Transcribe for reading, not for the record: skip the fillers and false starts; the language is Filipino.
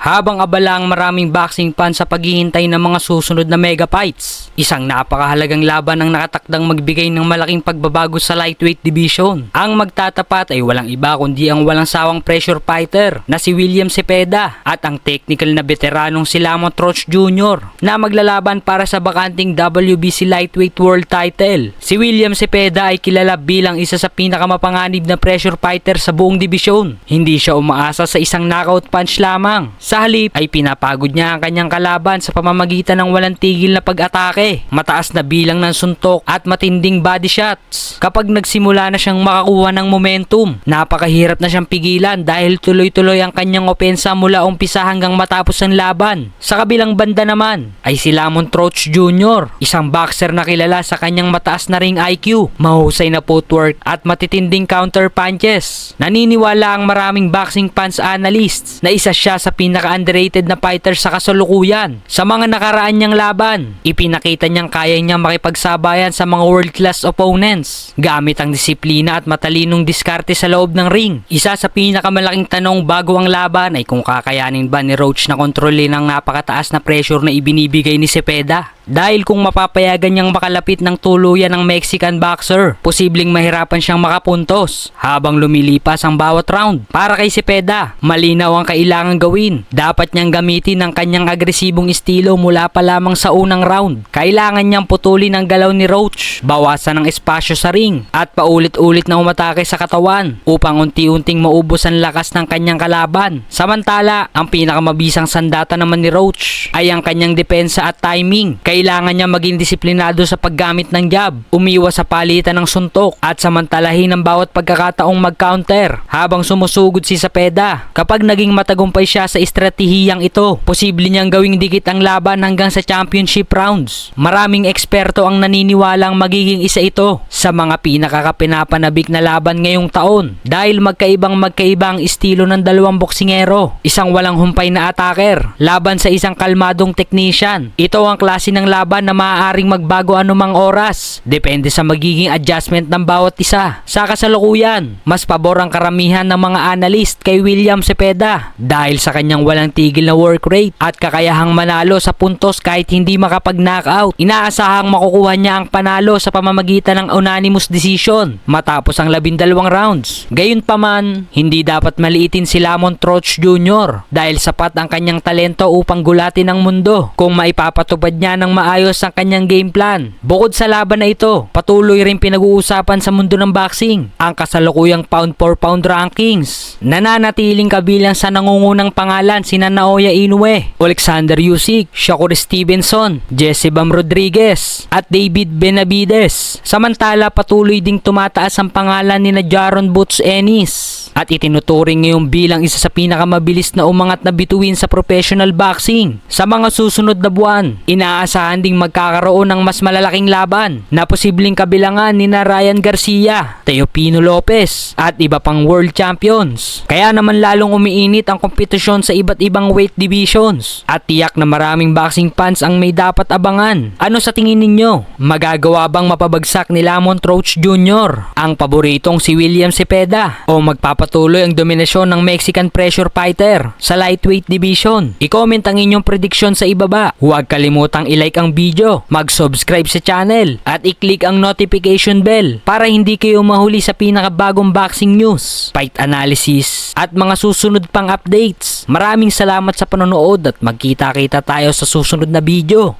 habang abala ang maraming boxing fans sa paghihintay ng mga susunod na mega fights. Isang napakahalagang laban ang nakatakdang magbigay ng malaking pagbabago sa lightweight division. Ang magtatapat ay walang iba kundi ang walang sawang pressure fighter na si William Cepeda at ang technical na veteranong si Lamont Roach Jr. na maglalaban para sa bakanting WBC lightweight world title. Si William Cepeda ay kilala bilang isa sa pinakamapanganib na pressure fighter sa buong dibisyon. Hindi siya umaasa sa isang knockout punch lamang. Sa halip ay pinapagod niya ang kanyang kalaban sa pamamagitan ng walang tigil na pag-atake, mataas na bilang ng suntok at matinding body shots. Kapag nagsimula na siyang makakuha ng momentum, napakahirap na siyang pigilan dahil tuloy-tuloy ang kanyang opensa mula umpisa hanggang matapos ang laban. Sa kabilang banda naman ay si Lamont Roach Jr., isang boxer na kilala sa kanyang mataas na ring IQ, mahusay na footwork at matitinding counter punches. Naniniwala ang maraming boxing fans analysts na isa siya sa pinaka-underrated na fighter sa kasalukuyan. Sa mga nakaraan niyang laban, ipinakita niyang kaya niyang makipagsabayan sa mga world-class opponents gamit ang disiplina at matalinong diskarte sa loob ng ring. Isa sa pinakamalaking tanong bago ang laban ay kung kakayanin ba ni Roach na kontrolin ang napakataas na pressure na ibinibigay ni Cepeda. Dahil kung mapapayagan niyang makalapit ng tuluyan ng Mexican boxer, posibleng mahirapan siyang makapuntos habang lumilipas ang bawat round. Para kay Cepeda, malinaw ang kailangang gawin. Dapat niyang gamitin ang kanyang agresibong estilo mula pa lamang sa unang round. Kailangan niyang putulin ang galaw ni Roach, bawasan ang espasyo sa ring, at paulit-ulit na umatake sa katawan upang unti-unting maubos ang lakas ng kanyang kalaban. Samantala, ang pinakamabisang sandata naman ni Roach ay ang kanyang depensa at timing. Kailangan niya maging disiplinado sa paggamit ng jab, umiwas sa palitan ng suntok at samantalahin ang bawat pagkakataong mag-counter habang sumusugod si Cepeda. Kapag naging matagumpay siya sa estratehiyang ito, posible niyang gawing dikit ang laban hanggang sa championship rounds. Maraming eksperto ang naniniwalang magiging isa ito sa mga pinakakapinapanabik na laban ngayong taon dahil magkaiba ang estilo ng dalawang boksingero. Isang walang humpay na attacker laban sa isang kalmadong technician. Ito ang klase ng laban na maaaring magbago anumang oras. Depende sa magiging adjustment ng bawat isa. Sa kasalukuyan, mas pabor ang karamihan ng mga analyst kay William Cepeda dahil sa kanyang walang tigil na work rate at kakayahang manalo sa puntos kahit hindi makapag-knockout. Inaasahang makukuha niya ang panalo sa pamamagitan ng unanimous decision matapos ang 12 rounds. Gayunpaman, hindi dapat maliitin si Lamont Roach Jr. dahil sapat ang kanyang talento upang gulatin ang mundo kung maipapatupad niya ng maayos ang kanyang game plan. Bukod sa laban na ito, patuloy rin pinag-uusapan sa mundo ng boxing ang kasalukuyang pound for pound rankings. Nananatiling kabilang sa nangungunang pangalan sina Naoya Inoue, Alexander Usyk, Shakur Stevenson, Jesse Bam Rodriguez at David Benavides. Samantala, patuloy ding tumataas ang pangalan ni Jaron Boots Ennis at itinuturing ngayon bilang isa sa pinakamabilis na umangat na bituin sa professional boxing. Sa mga susunod na buwan, inaasahan ding magkakaroon ng mas malalaking laban na posibleng kabilangan ni Ryan Garcia, Teofimo Lopez at iba pang world champions. Kaya naman lalong umiinit ang kompetisyon sa iba't ibang weight divisions at tiyak na maraming boxing fans ang may dapat abangan. Ano sa tingin ninyo? Magagawa bang mapabagsak ni Lamont Roach Jr. ang paboritong si William Cepeda o magpapatuloy ang dominasyon ng Mexican pressure fighter sa lightweight division? I-comment ang inyong prediction sa ibaba. Huwag kalimutang i-like ang video, mag-subscribe sa channel at i-click ang notification bell para hindi kayo mahuli sa pinakabagong boxing news, fight analysis at mga susunod pang updates. Maraming salamat sa panonood at magkita-kita tayo sa susunod na video.